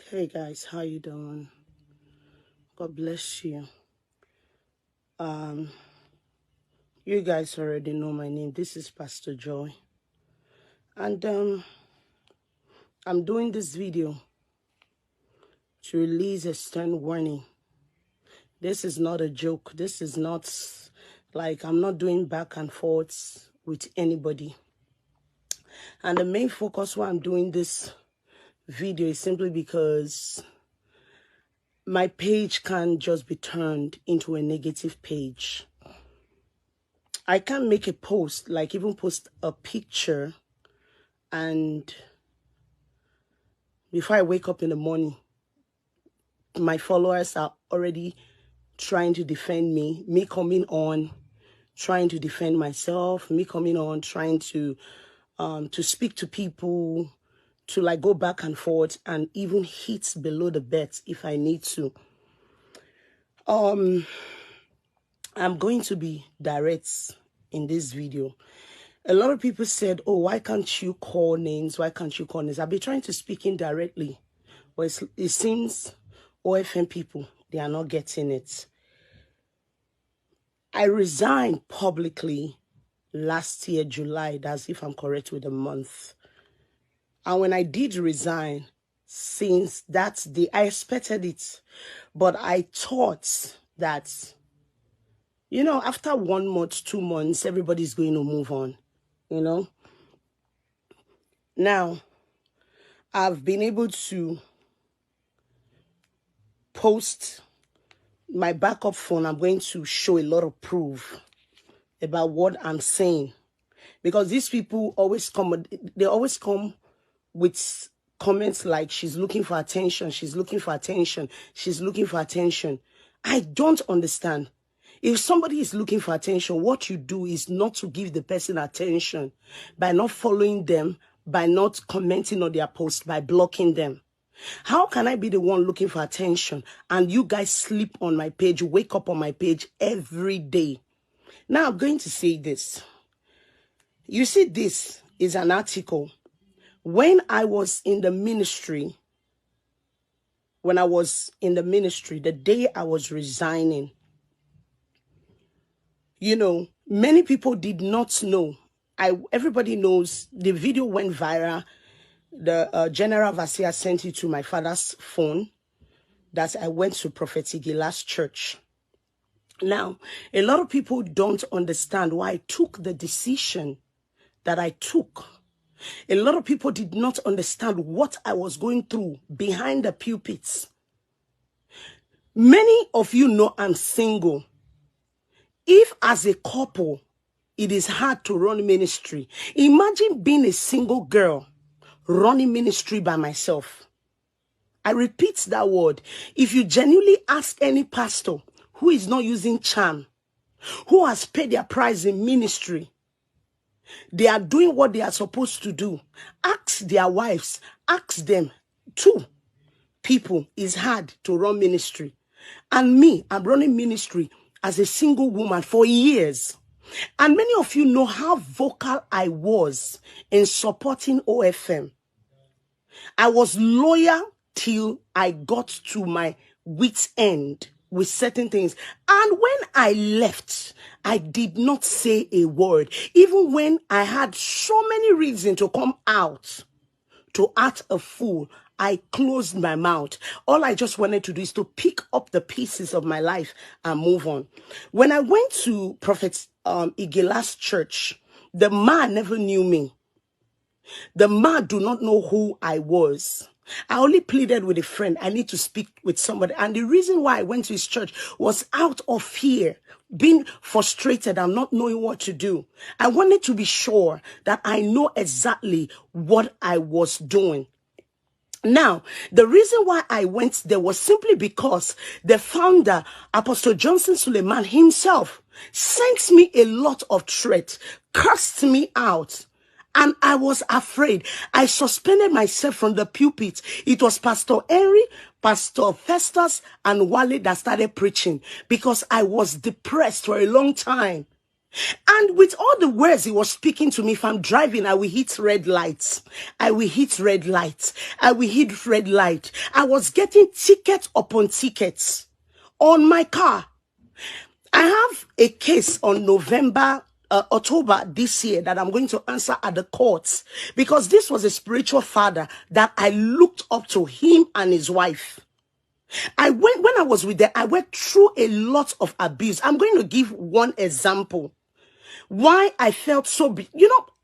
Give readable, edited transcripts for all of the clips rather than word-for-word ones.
Hey guys, how you doing? God bless you. Um, you guys already know my name. This is Pastor Joy. And I'm doing this video to release a stern warning. This is not a joke. This is not like I'm not doing back and forths with anybody. And the main focus why I'm doing this video is simply because my page can't just be turned into a negative page. I can't make a post, like even post a picture, and before I wake up in the morning, my followers are already trying to defend me, me coming on, trying to defend myself, me coming on, trying to speak to people, to like go back and forth and even hit below the belt if I need to. I'm going to be direct in this video. A lot of people said, oh, why can't you call names? Why can't you call names? I've been trying to speak indirectly, but it seems OFM people, they are not getting it. I resigned publicly last year, July. That's if I'm correct with the month. And when I did resign, since that day, I expected it. But I thought that, you know, after 1 month, 2 months, everybody's going to move on, you know. Now, I've been able to post my backup phone. I'm going to show a lot of proof about what I'm saying. Because these people always come, they always come with comments like, she's looking for attention, she's looking for attention, she's looking for attention. I don't understand. If somebody is looking for attention, what you do is not to give the person attention by not following them, by not commenting on their post, by blocking them. How can I be the one looking for attention and you guys sleep on my page, wake up on my page every day? Now I'm going to say this. You see, this is an article. When I was in the ministry, the day I was resigning, you know, many people did not know. Everybody knows the video went viral. The General Vasia sent it to my father's phone that I went to Prophet Igila's church. Now, a lot of people don't understand why I took the decision that I took. A lot of people did not understand what I was going through behind the pulpits. Many of you know I'm single. If as a couple, it is hard to run ministry, imagine being a single girl running ministry by myself. I repeat that word. If you genuinely ask any pastor who is not using charm, who has paid their price in ministry, they are doing what they are supposed to do. Ask their wives, ask them. 2 people, it's hard to run ministry. And me, I'm running ministry as a single woman for years. And many of you know how vocal I was in supporting OFM. I was loyal till I got to my wit's end with certain things. And when I left, I did not say a word. Even when I had so many reasons to come out to act a fool, I closed my mouth. All I just wanted to do is to pick up the pieces of my life and move on. When I went to Prophet Igila's church, the man never knew me. The man do not know who I was. I only pleaded with a friend. I need to speak with somebody. And the reason why I went to his church was out of fear, being frustrated and not knowing what to do. I wanted to be sure that I know exactly what I was doing. Now, the reason why I went there was simply because the founder, Apostle Johnson Suleiman himself, sent me a lot of threats, cursed me out. And I was afraid. I suspended myself from the pulpit. It was Pastor Henry, Pastor Festus, and Wale that started preaching because I was depressed for a long time. And with all the words he was speaking to me, if I'm driving, I will hit red lights. I will hit red lights. I will hit red light. I was getting tickets upon tickets on my car. I have a case on October this year that I'm going to answer at the courts, because this was a spiritual father that I looked up to, him and his wife. When I was with them, I went through a lot of abuse. I'm going to give one example. Why I felt so,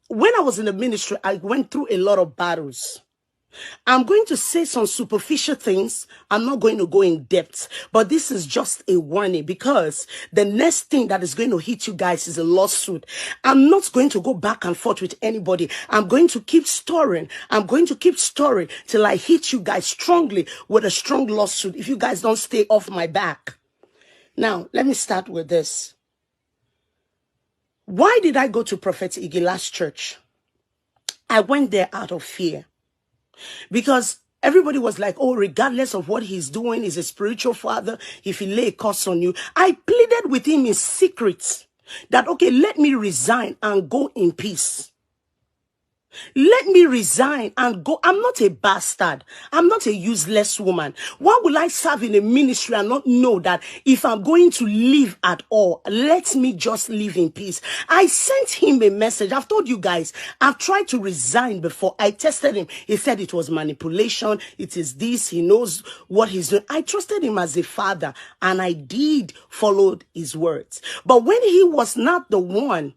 when I was in the ministry, I went through a lot of battles. I'm going to say some superficial things. I'm not going to go in depth, but this is just a warning, because the next thing that is going to hit you guys is a lawsuit. I'm not going to go back and forth with anybody. I'm going to keep storing. I'm going to keep storing till I hit you guys strongly with a strong lawsuit if you guys don't stay off my back. Now, let me start with this. Why did I go to Prophet Igila's church? I went there out of fear. Because everybody was like, oh, regardless of what he's doing, he's a spiritual father. If he lay a curse on you, I pleaded with him in secret that, okay, let me resign and go in peace. Let me resign and go. I'm not a bastard. I'm not a useless woman. Why will I serve in a ministry and not know that if I'm going to leave at all, let me just live in peace? I sent him a message. I've told you guys, I've tried to resign before. I tested him. He said it was manipulation. It is this. He knows what he's doing. I trusted him as a father, and I did follow his words. But when he was not the one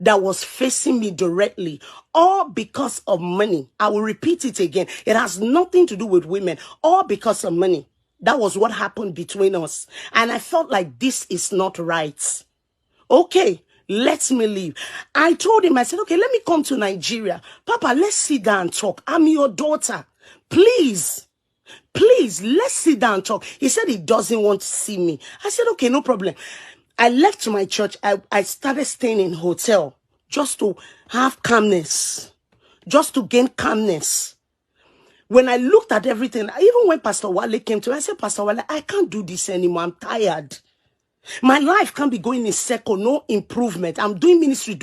that was facing me directly, all because of money. I will repeat it again. It has nothing to do with women, all because of money. That was what happened between us. And I felt like this is not right. Okay, let me leave. I told him, I said, okay, let me come to Nigeria. Papa, let's sit down and talk. I'm your daughter. Please, let's sit down and talk. He said he doesn't want to see me. I said, okay, no problem. I left my church. I started staying in hotel just to have calmness, just to gain calmness. When I looked at everything, even when Pastor Wale came to me, I said, Pastor Wale, I can't do this anymore. I'm tired. My life can't be going in circle, no improvement. I'm doing ministry.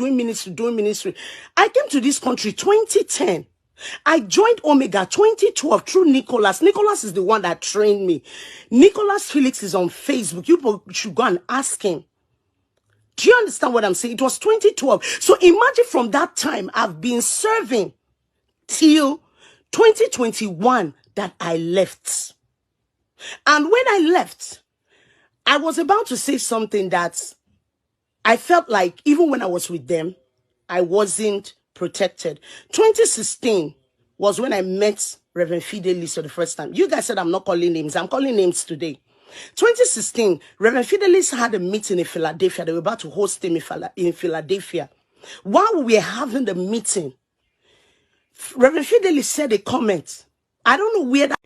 I came to this country 2010. I joined Omega 2012 through Nicholas. Nicholas is the one that trained me. Nicholas Felix is on Facebook. You should go and ask him. Do you understand what I'm saying? It was 2012. So imagine from that time, I've been serving till 2021 that I left. And when I left, I was about to say something that I felt like even when I was with them, I wasn't protected. 2016 was when I met Reverend Fidelis for the first time. You guys said I'm not calling names. I'm calling names today. 2016, Reverend Fidelis had a meeting in Philadelphia. They were about to host him in Philadelphia. While we were having the meeting, Reverend Fidelis said a comment. I don't know where that...